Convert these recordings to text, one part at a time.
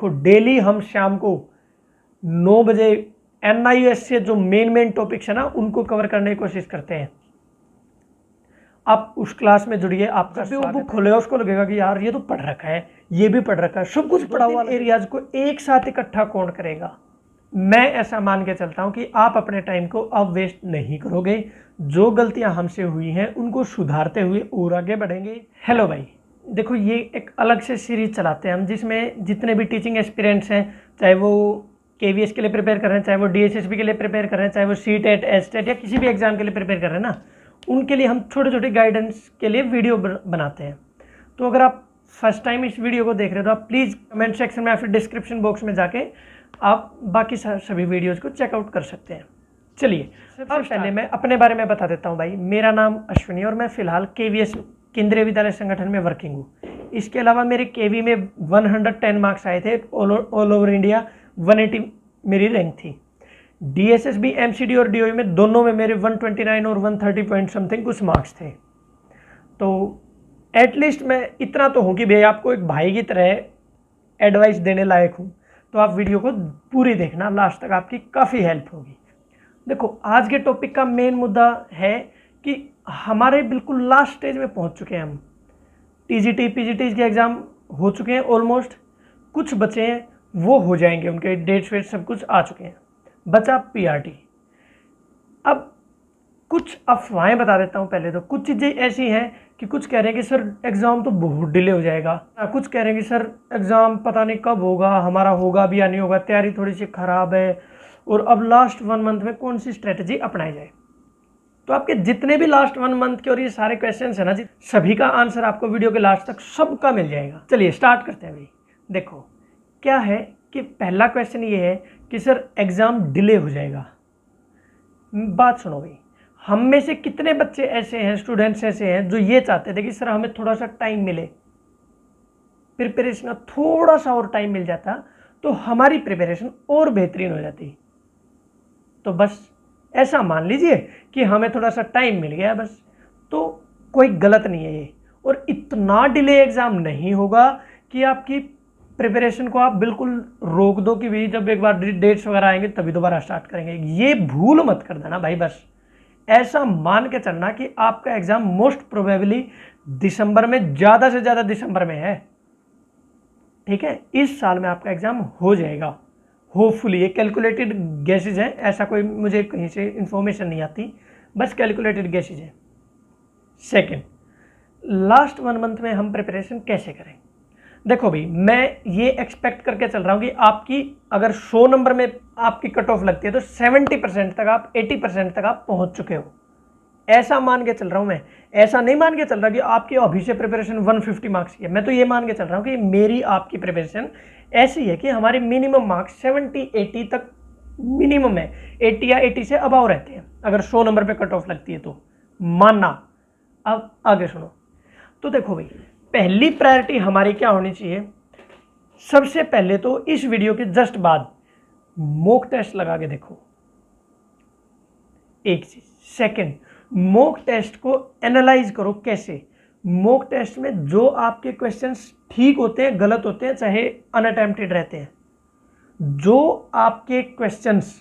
देखो डेली हम शाम को 9 बजे NIOS से जो मेन टॉपिक्स है ना उनको कवर करने की कोशिश करते हैं। आप उस क्लास में जुड़िए, आपका भी वो बुक खोलेगा उसको लगेगा कि यार ये तो पढ़ रखा है, ये भी पढ़ रखा है, सब कुछ पढ़ा हुआ एरियाज को एक साथ इकट्ठा कौन करेगा। मैं ऐसा मान के चलता हूं कि आप अपने टाइम को अब वेस्ट नहीं करोगे, जो गलतियां हमसे हुई हैं उनको सुधारते हुए और आगे बढ़ेंगे। हेलो भाई, देखो ये एक अलग से सीरीज चलाते हैं हम, जिसमें जितने भी टीचिंग एस्पिरेंट्स हैं, चाहे वो KVS के लिए प्रिपेयर कर रहे हैं, चाहे वो DSSB के लिए प्रिपेयर कर रहे हैं, चाहे वो CTET STET या किसी भी एग्जाम के लिए प्रिपेयर कर रहे हैं ना, उनके लिए हम छोटे छोटे गाइडेंस के लिए वीडियो बनाते हैं। तो अगर आप फर्स्ट टाइम इस वीडियो को देख रहे हो तो आप प्लीज़ कमेंट सेक्शन में या फिर डिस्क्रिप्शन बॉक्स में जाके आप बाकी सभी वीडियोज़ को चेकआउट कर सकते हैं। चलिए अब पहले मैं अपने बारे में बता देता हूँ भाई। मेरा नाम अश्विनी और मैं फ़िलहाल KVS केंद्रीय विद्यालय संगठन में वर्किंग हूँ। इसके अलावा मेरे KV में 110 मार्क्स आए थे, ऑल ओवर इंडिया 180 मेरी रैंक थी। DSSB MCD और DOE में दोनों में मेरे 129 और 130 पॉइंट समथिंग कुछ मार्क्स थे। तो एटलीस्ट मैं इतना तो हूँ कि भाई आपको एक भाई की तरह एडवाइस देने लायक हूँ। तो आप वीडियो को पूरी देखना, लास्ट तक आपकी काफ़ी हेल्प होगी। देखो आज के टॉपिक का मेन मुद्दा है कि हमारे बिल्कुल लास्ट स्टेज में पहुँच चुके हैं हम। TGT PGT के एग्ज़ाम हो चुके हैं ऑलमोस्ट, कुछ बचे हैं वो हो जाएंगे, उनके डेट्स वेट सब कुछ आ चुके हैं, बचा PRT। अब कुछ अफवाहें बता देता हूँ पहले। तो कुछ चीज़ें ऐसी हैं कि कुछ कह रहे हैं कि सर एग्ज़ाम तो बहुत डिले हो जाएगा, कुछ कह रहे हैं कि सर एग्ज़ाम पता नहीं कब होगा, हमारा होगा भी या नहीं होगा, तैयारी थोड़ी सी ख़राब है, और अब लास्ट 1 मंथ में कौन सी स्ट्रेटजी अपनाई जाए। तो आपके जितने भी लास्ट 1 मंथ के और ये सारे क्वेश्चन है ना जी, सभी का आंसर आपको वीडियो के लास्ट तक सबका मिल जाएगा। चलिए स्टार्ट करते हैं भाई। देखो क्या है कि पहला क्वेश्चन ये है कि सर एग्ज़ाम डिले हो जाएगा। बात सुनो भाई, हम में से कितने बच्चे ऐसे हैं, स्टूडेंट्स ऐसे हैं जो ये चाहते थे कि सर हमें थोड़ा सा टाइम मिले, प्रिपरेशन का थोड़ा सा और टाइम मिल जाता तो हमारी प्रिपरेशन और बेहतरीन हो जाती। तो बस ऐसा मान लीजिए कि हमें थोड़ा सा टाइम मिल गया बस, तो कोई गलत नहीं है ये। और इतना डिले एग्ज़ाम नहीं होगा कि आपकी प्रिपरेशन को आप बिल्कुल रोक दो कि भाई जब एक बार डेट्स वगैरह आएंगे तभी दोबारा स्टार्ट करेंगे। ये भूल मत कर देना भाई। बस ऐसा मान के चलना कि आपका एग्ज़ाम मोस्ट प्रोबेबली दिसंबर में, ज़्यादा से ज़्यादा दिसंबर में है, ठीक है। इस साल में आपका एग्ज़ाम हो जाएगा होपफुली। ये कैलकुलेटेड गेसेज है, ऐसा कोई मुझे कहीं से इंफॉर्मेशन नहीं आती, बस कैलकुलेटेड गेसेज है। सेकेंड, लास्ट 1 मंथ में हम प्रिपरेशन कैसे करें। देखो भाई मैं ये एक्सपेक्ट करके चल रहा हूँ कि आपकी अगर 100 नंबर में आपकी कट ऑफ लगती है तो 70% तक आप 80% तक आप पहुँच चुके हो, ऐसा मान के चल रहा हूँ मैं। ऐसा नहीं मान के चल रहा कि आपकी अभी से प्रिपरेशन 150 मार्क्स की है। मैं तो ये मान के चल रहा हूँ कि मेरी आपकी प्रिपरेशन ऐसी है कि हमारे मिनिमम मार्क्स 70-80 तक मिनिमम है, 80 या 80 से अबाव रहते हैं अगर 100 नंबर पे कट ऑफ लगती है तो मानना। अब आगे सुनो। तो देखो भाई पहली प्रायोरिटी हमारी क्या होनी चाहिए, सबसे पहले तो इस वीडियो के जस्ट बाद मॉक टेस्ट लगा के देखो, एक चीज। सेकंड, मॉक टेस्ट को एनालाइज करो। कैसे? मॉक टेस्ट में जो आपके क्वेश्चंस ठीक होते हैं, गलत होते हैं, चाहे अनअटेम्प्टेड रहते हैं, जो आपके क्वेश्चंस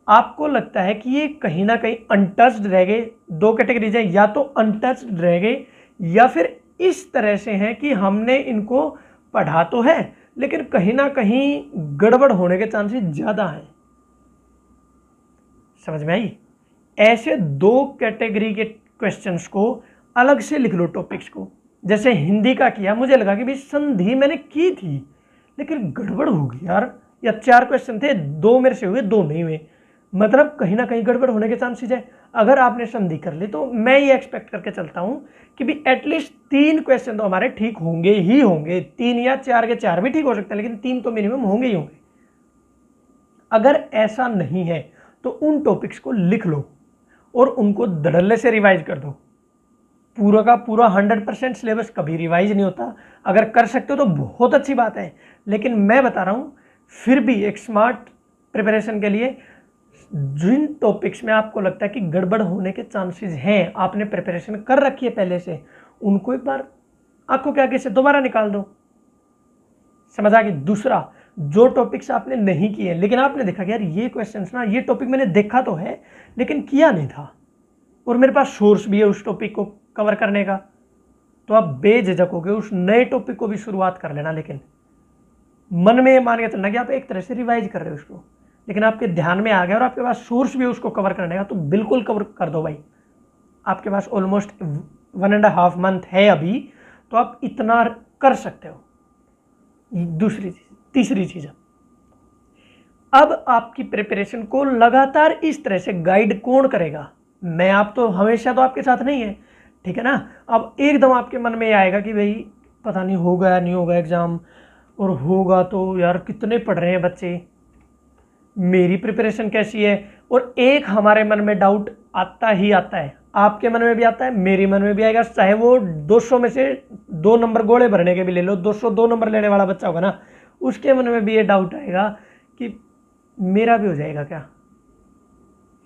आपको लगता है कि ये कहीं ना कहीं अनटच्ड रह गए, 2 कैटेगरीज है, या तो अनटच्ड रह गए या फिर इस तरह से हैं कि हमने इनको पढ़ा तो है लेकिन कहीं ना कहीं गड़बड़ होने के चांसेस ज़्यादा हैं। समझ में आई? ऐसे 2 कैटेगरी के क्वेश्चंस को अलग से लिख लो टॉपिक्स को। जैसे हिंदी का किया, मुझे लगा कि भाई संधि मैंने की थी लेकिन गड़बड़ हो गई यार, या 4 क्वेश्चन थे, 2 मेरे से हुए, 2 नहीं हुए, मतलब कहीं ना कहीं गड़बड़ होने के चांसेस है। अगर आपने संधि कर ली तो मैं ये एक्सपेक्ट करके चलता हूं कि भी एटलीस्ट 3 क्वेश्चन तो हमारे ठीक होंगे ही होंगे। 3 या 4 के 4 भी ठीक हो सकते हैं लेकिन 3 तो मिनिमम होंगे ही होंगे। अगर ऐसा नहीं है तो उन टॉपिक्स को लिख लो और उनको धड़ल्ले से रिवाइज कर दो। पूरा का पूरा 100% सिलेबस कभी रिवाइज नहीं होता। अगर कर सकते हो तो बहुत अच्छी बात है, लेकिन मैं बता रहा हूं फिर भी एक स्मार्ट प्रिपरेशन के लिए जिन टॉपिक्स में आपको लगता है कि गड़बड़ होने के चांसेस हैं, आपने प्रिपरेशन कर रखी है पहले से, उनको एक बार आंखों के आगे से दोबारा निकाल दो। समझ आ गई? दूसरा, जो टॉपिक्स आपने नहीं किए लेकिन आपने देखा कि यार ये क्वेश्चंस ना, ये टॉपिक मैंने देखा तो है लेकिन किया नहीं था और मेरे पास सोर्स भी है उस टॉपिक को कवर करने का, तो आप बेझिझक होगे उस नए टॉपिक को भी शुरुआत कर लेना। लेकिन मन में ये मान के चलना कि आप एक तरह से रिवाइज कर रहे हो उसको, लेकिन आपके ध्यान में आ गया और आपके पास सोर्स भी उसको कवर करने का, तो बिल्कुल कवर कर दो भाई। आपके पास ऑलमोस्ट 1.5 मंथ है अभी, तो आप इतना कर सकते हो। दूसरी चीज, तीसरी चीज, अब आपकी प्रिपरेशन को लगातार इस तरह से गाइड कौन करेगा? मैं आप तो हमेशा तो आपके साथ नहीं है, ठीक है ना। अब एकदम आपके मन में आएगा कि भाई पता नहीं होगा या नहीं होगा एग्जाम, और होगा तो यार कितने पढ़ रहे हैं बच्चे, मेरी प्रिपरेशन कैसी है। और एक हमारे मन में डाउट आता ही आता है, आपके मन में भी आता है, मेरे मन में भी आएगा, चाहे वो 200 में से 2 नंबर गोले भरने के भी ले लो, 202 नंबर लेने वाला बच्चा होगा ना, उसके मन में भी ये डाउट आएगा कि मेरा भी हो जाएगा क्या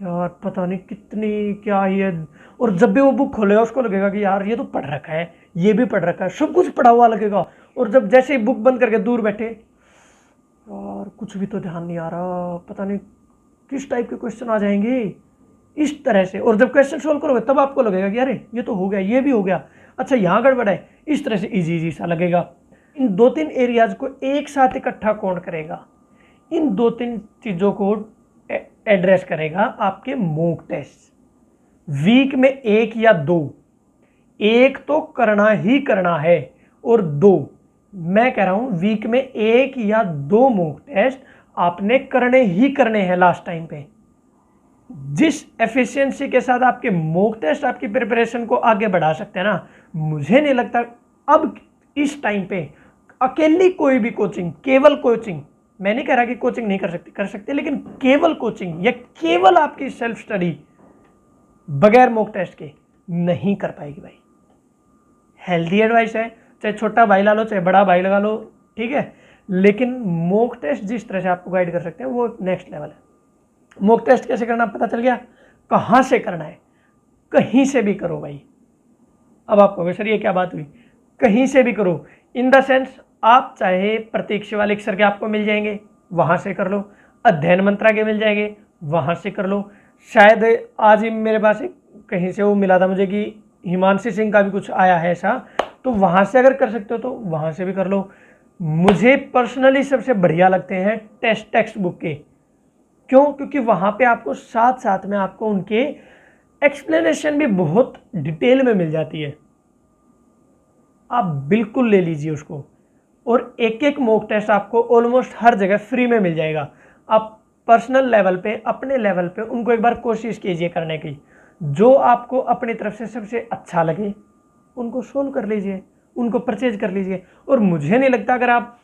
यार, पता नहीं कितनी क्या ही है। और जब भी वो बुक खोलेगा उसको लगेगा कि यार ये तो पढ़ रखा है, ये भी पढ़ रखा है, सब कुछ पढ़ा हुआ लगेगा। और जब जैसे ही बुक बंद करके दूर बैठे, यार कुछ भी तो ध्यान नहीं आ रहा, पता नहीं किस टाइप के क्वेश्चन आ जाएंगे इस तरह से। और जब क्वेश्चन सोल्व करोगे तब आपको लगेगा कि अरे ये तो हो गया, ये भी हो गया, अच्छा यहाँ गड़बड़ है, इस तरह से इजी इजी सा लगेगा। इन 2-3 एरियाज को एक साथ इकट्ठा कौन करेगा? इन 2-3 चीज़ों को एड्रेस करेगा आपके मॉक टेस्ट। वीक में 1 या 2, एक तो करना ही करना है, और 2, मैं कह रहा हूं वीक में 1 या 2 मॉक टेस्ट आपने करने ही करने हैं लास्ट टाइम पे। जिस एफिशिएंसी के साथ आपके मॉक टेस्ट आपकी प्रिपरेशन को आगे बढ़ा सकते हैं ना, मुझे नहीं लगता अब इस टाइम पे अकेली कोई भी कोचिंग, केवल कोचिंग, मैं नहीं कह रहा कि कोचिंग नहीं कर सकते, लेकिन केवल कोचिंग या केवल आपकी सेल्फ स्टडी बगैर मॉक टेस्ट के नहीं कर पाएगी भाई। हेल्दी एडवाइस है, चाहे छोटा भाई ला लो चाहे बड़ा भाई लगा लो, ठीक है, लेकिन मॉक टेस्ट जिस तरह से आपको गाइड कर सकते हैं वो नेक्स्ट लेवल है। मॉक टेस्ट कैसे करना पता चल गया, कहाँ से करना है, कहीं से भी करो भाई। अब आपको सर ये क्या बात हुई, कहीं से भी करो इन द सेंस आप चाहे प्रतीक शिवालिक सर के आपको मिल जाएंगे वहाँ से कर लो, अध्ययन मंत्रा के मिल जाएंगे वहाँ से कर लो, शायद आज ही मेरे पास एक कहीं से वो मिला था मुझे कि हिमांशी सिंह का भी कुछ आया है ऐसा, तो वहाँ से अगर कर सकते हो तो वहाँ से भी कर लो। मुझे पर्सनली सबसे बढ़िया लगते हैं टेक्स्ट बुक के, क्यों? क्योंकि वहाँ पे आपको साथ साथ में आपको उनके एक्सप्लेनेशन भी बहुत डिटेल में मिल जाती है। आप बिल्कुल ले लीजिए उसको, और एक एक मॉक टेस्ट आपको ऑलमोस्ट हर जगह फ्री में मिल जाएगा। आप पर्सनल लेवल पे, अपने लेवल पे उनको एक बार कोशिश कीजिए करने की, जो आपको अपनी तरफ से सबसे अच्छा लगे उनको सोल्व कर लीजिए, उनको परचेज कर लीजिए। और मुझे नहीं लगता अगर आप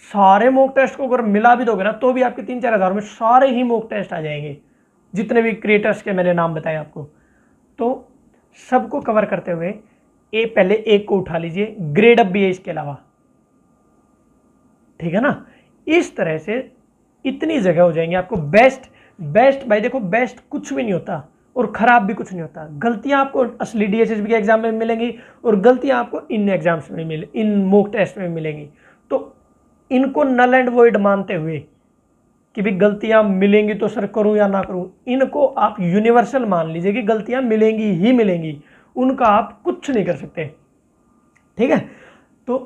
सारे मॉक टेस्ट को अगर मिला भी दोगे ना तो भी आपके 3-4 हज़ार में सारे ही मॉक टेस्ट आ जाएंगे, जितने भी क्रिएटर्स के मैंने नाम बताए आपको। तो सबको कवर करते हुए पहले एक को उठा लीजिए, ग्रेड अप भी है इसके अलावा, ठीक है ना। इस तरह से इतनी जगह हो जाएंगे आपको। बेस्ट भाई देखो, बेस्ट कुछ भी नहीं होता और खराब भी कुछ नहीं होता। गलतियां आपको असली डीएसएसबी के एग्जाम में मिलेंगी और गलतियां आपको इन एग्जाम्स में इन मॉक टेस्ट में मिलेंगी। तो इनको नल एंड वॉइड मानते हुए कि भी गलतियां मिलेंगी तो सर करूं या ना करूं, इनको आप यूनिवर्सल मान लीजिए कि गलतियां मिलेंगी ही मिलेंगी, उनका आप कुछ नहीं कर सकते, ठीक है। तो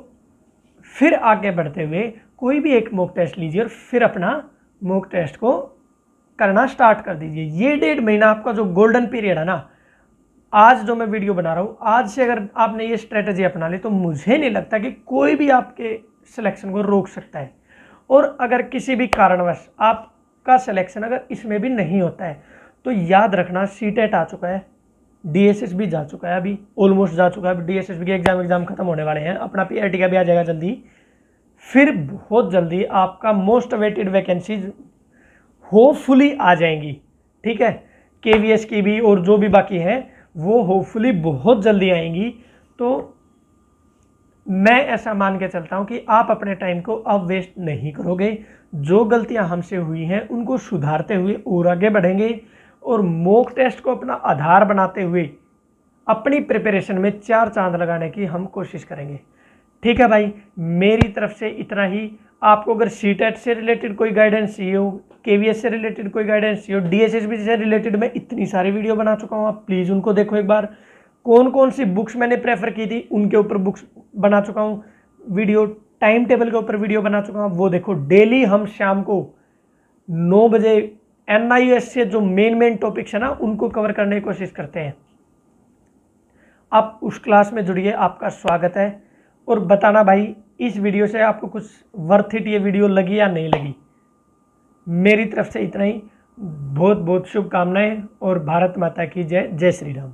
फिर आगे बढ़ते हुए कोई भी एक मॉक टेस्ट लीजिए और फिर अपना मॉक टेस्ट को करना स्टार्ट कर दीजिए। ये 1.5 महीना आपका जो गोल्डन पीरियड है ना, आज जो मैं वीडियो बना रहा हूँ, आज से अगर आपने ये स्ट्रेटजी अपना ली तो मुझे नहीं लगता कि कोई भी आपके सिलेक्शन को रोक सकता है। और अगर किसी भी कारणवश आपका सिलेक्शन अगर इसमें भी नहीं होता है तो याद रखना, सीटेट आ चुका है, डीएसएसबी जा चुका है, अभी ऑलमोस्ट जा चुका है, अभी डीएसएसबी के एग्जाम खत्म होने वाले हैं, अपना पीआरटी का भी आ जाएगा जल्दी। फिर बहुत जल्दी आपका मोस्ट अवेटेड वैकेंसीज होपफुली आ जाएंगी, ठीक है। केवीएस की भी और जो भी बाकी है वो होपफुली बहुत जल्दी आएंगी। तो मैं ऐसा मान के चलता हूं कि आप अपने टाइम को अब वेस्ट नहीं करोगे, जो गलतियां हमसे हुई हैं उनको सुधारते हुए और आगे बढ़ेंगे और मॉक टेस्ट को अपना आधार बनाते हुए अपनी प्रिपरेशन में 4 चांद लगाने की हम कोशिश करेंगे, ठीक है भाई। मेरी तरफ से इतना ही। आपको अगर सीटेट से रिलेटेड कोई गाइडेंस चाहिए हो, केवीएस से रिलेटेड कोई गाइडेंस चाहिए हो, डीएसएसबी से रिलेटेड मैं इतनी सारी वीडियो बना चुका हूँ, आप प्लीज़ उनको देखो एक बार। कौन कौन सी बुक्स मैंने प्रेफर की थी उनके ऊपर बुक्स बना चुका हूँ वीडियो, टाइम टेबल के ऊपर वीडियो बना चुका हूँ, वो देखो। डेली हम शाम को 9 बजे एनआईओएस से जो मेन टॉपिक्स है ना उनको कवर करने की कोशिश करते हैं। आप उस क्लास में जुड़िए, आपका स्वागत है। और बताना भाई इस वीडियो से आपको कुछ वर्थ इट ये वीडियो लगी या नहीं लगी। मेरी तरफ से इतना ही, बहुत बहुत शुभकामनाएं और भारत माता की जय। जय श्री राम।